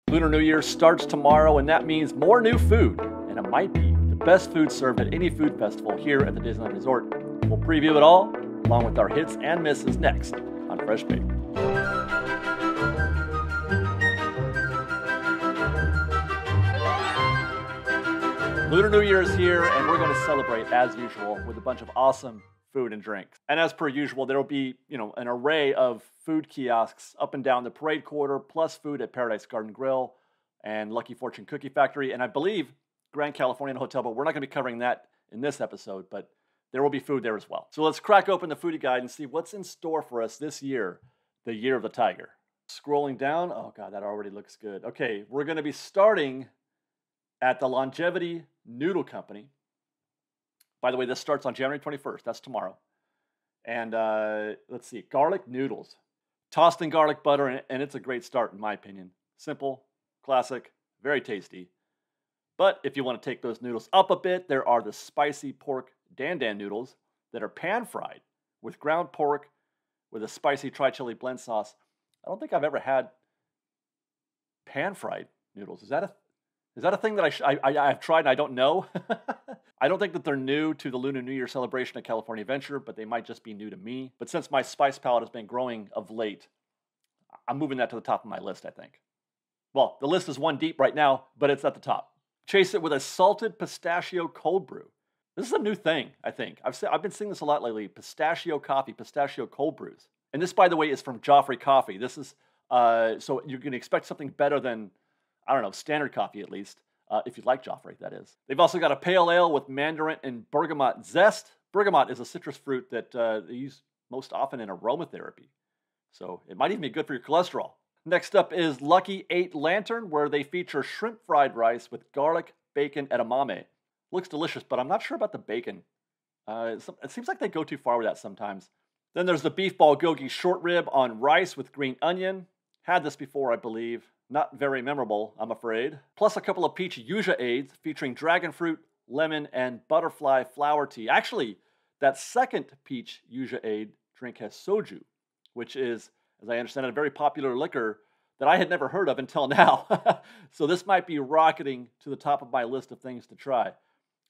Lunar New Year starts tomorrow, and that means more new food, and it might be the best food served at any food festival here at the Disneyland Resort. We'll preview it all, along with our hits and misses next on Fresh Baked. Lunar New Year is here, and we're going to celebrate, as usual, with a bunch of awesome food and drinks. And as per usual, there will be, an array of food kiosks up and down the parade corridor, plus food at Paradise Garden Grill and Lucky Fortune Cookie Factory, and I believe Grand Californian Hotel, but we're not going to be covering that in this episode, but there will be food there as well. So let's crack open the foodie guide and see what's in store for us this year, the Year of the Tiger. Scrolling down, oh God, that already looks good. Okay, we're going to be starting at the Longevity Noodle Company. By the way, this starts on January 21st. That's tomorrow. And let's see, garlic noodles. Tossed in garlic butter, and it's a great start in my opinion. Simple, classic, very tasty. But if you want to take those noodles up a bit, there are the spicy pork dan dan noodles that are pan-fried with ground pork with a spicy tri-chili blend sauce. I don't think I've ever had pan-fried noodles. Is that a thing that I've tried and I don't know? I don't think that they're new to the Lunar New Year celebration at California Adventure, but they might just be new to me. But since my spice palette has been growing of late, I'm moving that to the top of my list, I think. Well, the list is one deep right now, but it's at the top. Chase it with a salted pistachio cold brew. This is a new thing, I think. I've been seeing this a lot lately. Pistachio coffee, pistachio cold brews. And this, by the way, is from Joffrey Coffee. This is, so you can expect something better than, I don't know, standard coffee at least. If you like Joffrey, that is. They've also got a pale ale with mandarin and bergamot zest. Bergamot is a citrus fruit that they use most often in aromatherapy. So it might even be good for your cholesterol. Next up is Lucky 8 Lantern, where they feature shrimp fried rice with garlic, bacon, edamame. Looks delicious, but I'm not sure about the bacon. It seems like they go too far with that sometimes. Then there's the beef bulgogi short rib on rice with green onion. Had this before, I believe. Not very memorable, I'm afraid. Plus a couple of peach yuja aids featuring dragon fruit, lemon, and butterfly flower tea. Actually, that second peach yuja aid drink has soju, which is, as I understand it, a very popular liquor that I had never heard of until now. So this might be rocketing to the top of my list of things to try.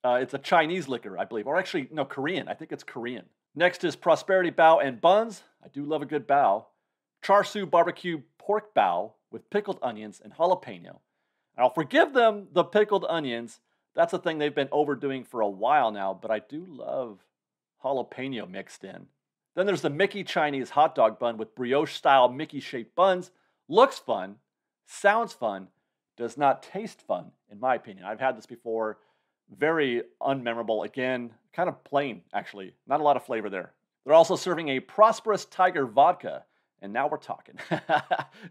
It's a Chinese liquor, I believe, or actually, no, Korean. I think it's Korean. Next is Prosperity Bao and Buns. I do love a good bao. Char siu barbecue pork bao with pickled onions and jalapeno. I'll forgive them the pickled onions. That's a thing they've been overdoing for a while now, but I do love jalapeno mixed in. Then there's the Mickey Chinese hot dog bun with brioche-style Mickey-shaped buns. Looks fun, sounds fun, does not taste fun, in my opinion. I've had this before. Very unmemorable. Again, kind of plain, actually. Not a lot of flavor there. They're also serving a Prosperous Tiger vodka. And now we're talking.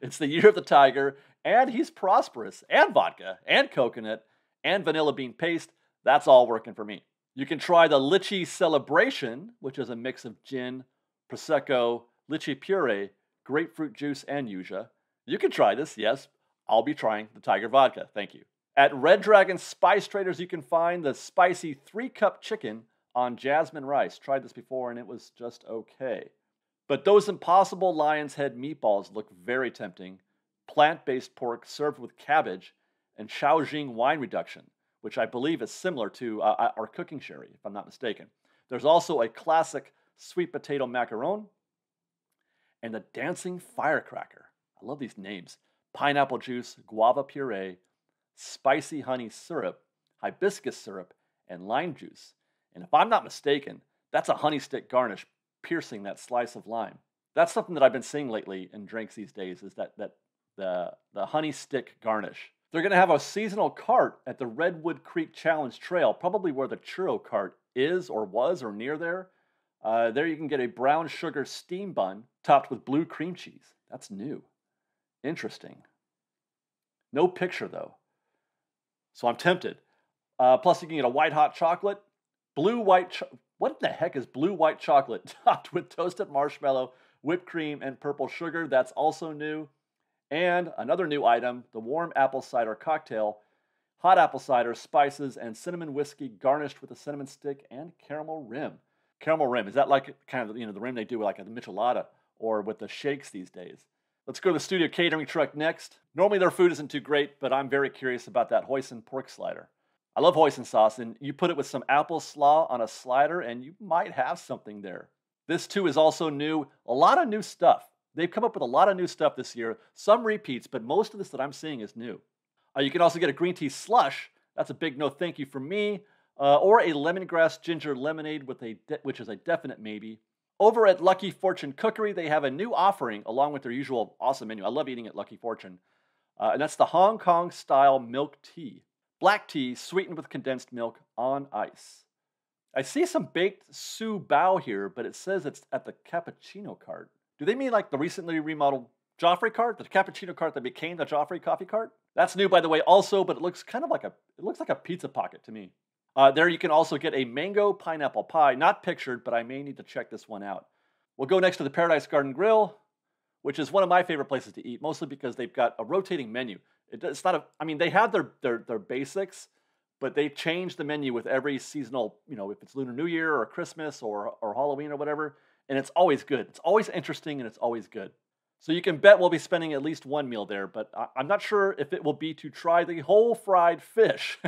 It's the Year of the Tiger, and he's prosperous, and vodka, and coconut, and vanilla bean paste. That's all working for me. You can try the Lychee Celebration, which is a mix of gin, Prosecco, lychee puree, grapefruit juice, and yuja. You can try this, yes. I'll be trying the Tiger Vodka, thank you. At Red Dragon Spice Traders, you can find the spicy 3-cup chicken on jasmine rice. Tried this before, and it was just okay. But those Impossible Lion's Head meatballs look very tempting. Plant-based pork served with cabbage and Shaojing wine reduction, which I believe is similar to our cooking sherry, if I'm not mistaken. There's also a classic sweet potato macaron and the dancing firecracker. I love these names. Pineapple juice, guava puree, spicy honey syrup, hibiscus syrup, and lime juice. And if I'm not mistaken, that's a honey stick garnish piercing that slice of lime. That's something that I've been seeing lately in drinks these days, is that the honey stick garnish. They're going to have a seasonal cart at the Redwood Creek Challenge Trail, probably where the churro cart is or was or near there. There you can get a brown sugar steam bun topped with blue cream cheese. That's new. Interesting. No picture though. So I'm tempted. Plus you can get a white hot chocolate, what in the heck is blue white chocolate topped with toasted marshmallow, whipped cream, and purple sugar? That's also new. And another new item, the warm apple cider cocktail, hot apple cider, spices, and cinnamon whiskey garnished with a cinnamon stick and caramel rim. Caramel rim, is that like kind of, the rim they do like at the Michelada or with the shakes these days? Let's go to the studio catering truck next. Normally their food isn't too great, but I'm very curious about that hoisin pork slider. I love hoisin sauce, and you put it with some apple slaw on a slider, and you might have something there. This too is also new. A lot of new stuff. They've come up with a lot of new stuff this year. Some repeats, but most of this that I'm seeing is new. You can also get a green tea slush. That's a big no thank you from me. Or a lemongrass ginger lemonade, which is a definite maybe. Over at Lucky Fortune Cookery, they have a new offering along with their usual awesome menu. I love eating at Lucky Fortune. And that's the Hong Kong style milk tea. Black tea sweetened with condensed milk on ice. I see some baked Su Bao here, but it says it's at the cappuccino cart. Do they mean like the recently remodeled Joffrey cart? The cappuccino cart that became the Joffrey coffee cart? That's new, by the way, also, but it looks kind of like a pizza pocket to me. There you can also get a mango pineapple pie, not pictured, but I may need to check this one out. We'll go next to the Paradise Garden Grill, which is one of my favorite places to eat, mostly because they've got a rotating menu. It's not a, I mean, they have their basics, but they change the menu with every seasonal, if it's Lunar New Year or Christmas or Halloween or whatever, and it's always good. It's always interesting and it's always good. So you can bet we'll be spending at least one meal there, but I'm not sure if it will be to try the whole fried fish.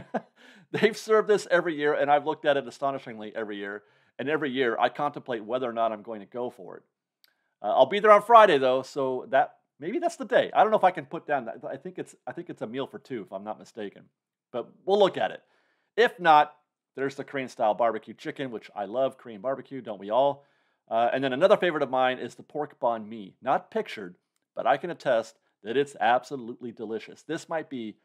They've served this every year, and I've looked at it astonishingly every year, and every year I contemplate whether or not I'm going to go for it. I'll be there on Friday though, so maybe that's the day. I don't know if I can put down that. I think it's a meal for two, if I'm not mistaken. But we'll look at it. If not, there's the Korean style barbecue chicken, which I love Korean barbecue, don't we all? And then another favorite of mine is the pork banh mi. Not pictured, but I can attest that it's absolutely delicious. This might be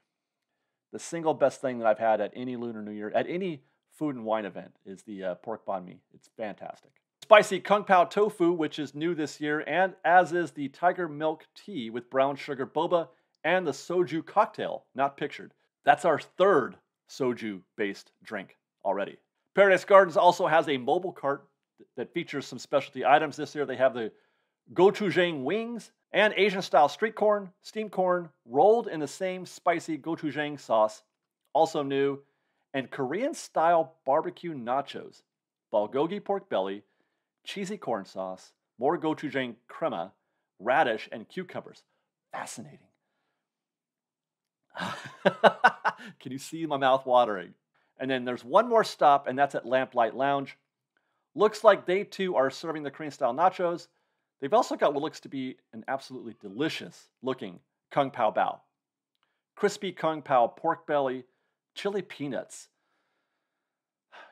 the single best thing that I've had at any Lunar New Year, at any food and wine event, is the pork banh mi. It's fantastic. Spicy Kung Pao tofu, which is new this year, and as is the tiger milk tea with brown sugar boba and the soju cocktail, not pictured. That's our third soju-based drink already. Paradise Gardens also has a mobile cart that features some specialty items this year. They have the gochujang wings and Asian-style street corn, steamed corn, rolled in the same spicy gochujang sauce, also new, and Korean-style barbecue nachos, bulgogi pork belly, cheesy corn sauce, more gochujang crema, radish, and cucumbers. Fascinating. Can you see my mouth watering? And then there's one more stop, and that's at Lamplight Lounge. Looks like they too are serving the Korean-style nachos. They've also got what looks to be an absolutely delicious-looking Kung Pao Bao. Crispy Kung Pao pork belly, chili peanuts.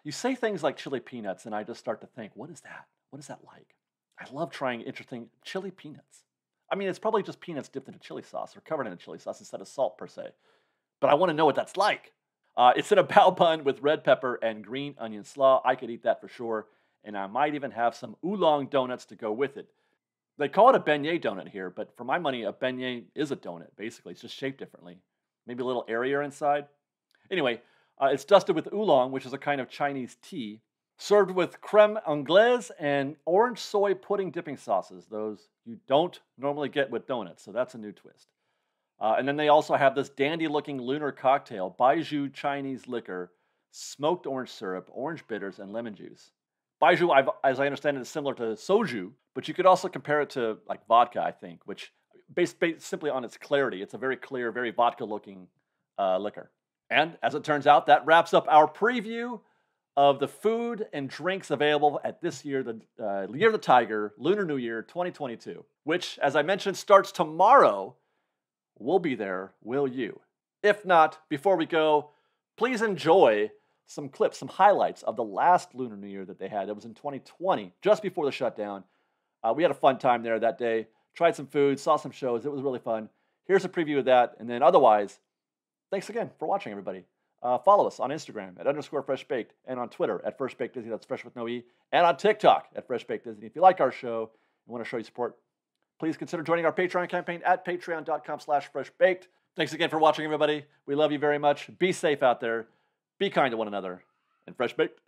You say things like chili peanuts, and I just start to think, what is that? What is that like? I love trying interesting chili peanuts. I mean, it's probably just peanuts dipped into chili sauce or covered in a chili sauce instead of salt, per se. But I want to know what that's like. It's in a bao bun with red pepper and green onion slaw. I could eat that for sure. And I might even have some oolong donuts to go with it. They call it a beignet donut here, but for my money, a beignet is a donut, basically. It's just shaped differently. Maybe a little airier inside. Anyway, it's dusted with oolong, which is a kind of Chinese tea, served with creme anglaise and orange soy pudding dipping sauces. Those you don't normally get with donuts, so that's a new twist. And then they also have this dandy-looking lunar cocktail, Baijiu Chinese liquor, smoked orange syrup, orange bitters, and lemon juice. Baijiu, as I understand it, is similar to soju, but you could also compare it to like vodka, I think, which based simply on its clarity, it's a very clear, very vodka-looking liquor. And as it turns out, that wraps up our preview of the food and drinks available at this year, the Year of the Tiger, Lunar New Year 2022, which, as I mentioned, starts tomorrow. We'll be there, will you? If not, before we go, please enjoy some clips, some highlights of the last Lunar New Year that they had. It was in 2020, just before the shutdown. We had a fun time there that day, tried some food, saw some shows. It was really fun. Here's a preview of that. And then otherwise, thanks again for watching, everybody. Follow us on Instagram at _FreshBaked and on Twitter at FreshBakedDisney, that's fresh with no E, and on TikTok at FreshBakedDisney. If you like our show and want to show your support, please consider joining our Patreon campaign at patreon.com/freshbaked. Thanks again for watching, everybody. We love you very much. Be safe out there. Be kind to one another. And Fresh Baked.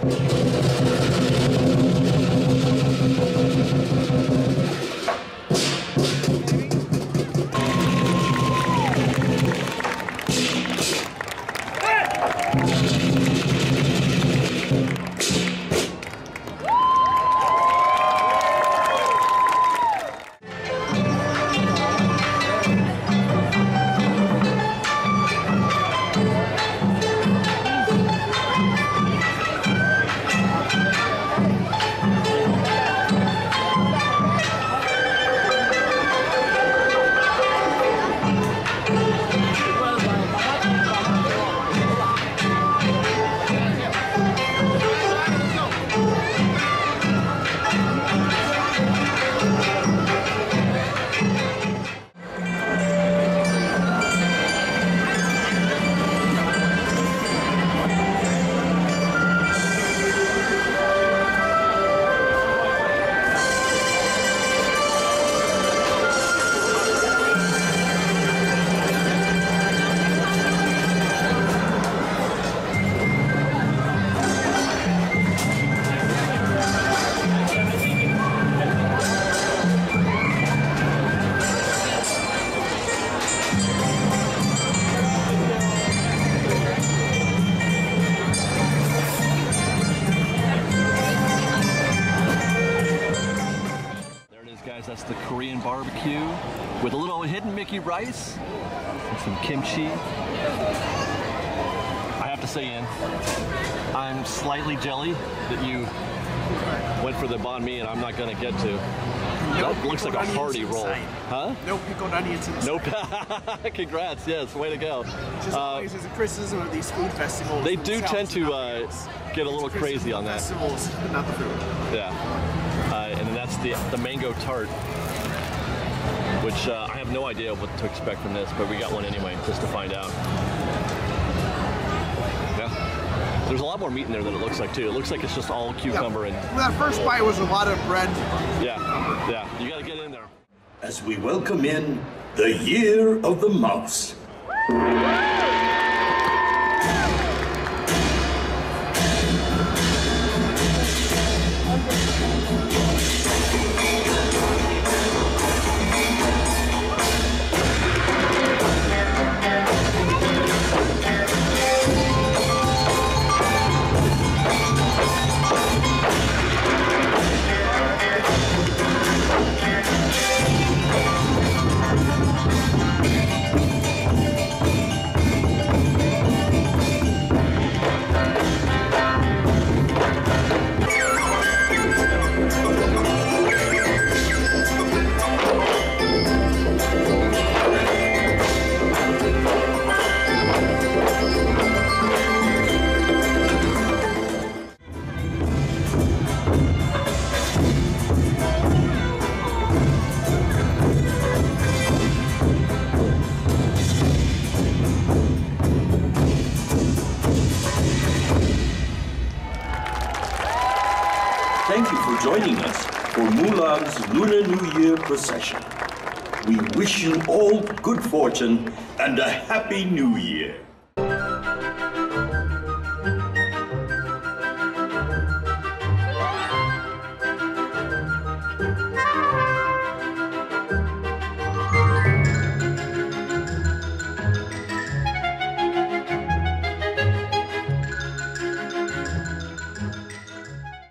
Oh. guys, that's the Korean barbecue with a little hidden Mickey rice and some kimchi. I have to say, Ian, I'm slightly jelly that you went for the banh mi and I'm not gonna get to. That looks like a hearty roll. Huh? No pickled onions inside. Nope. Congrats, yes, way to go. Which is always a criticism of these food festivals. They do tend to get a little It's crazy on that. Festivals, but not the food. Yeah. And then that's the mango tart, which I have no idea what to expect from this, but we got one anyway, just to find out. Yeah. There's a lot more meat in there than it looks like, too. It looks like it's just all cucumber and... Well, that first bite was a lot of bread. Yeah, yeah. You got to get in there. As we welcome in the Year of the Mouse. Thank you for joining us for Mulan's Lunar New Year procession. We wish you all good fortune and a happy New Year.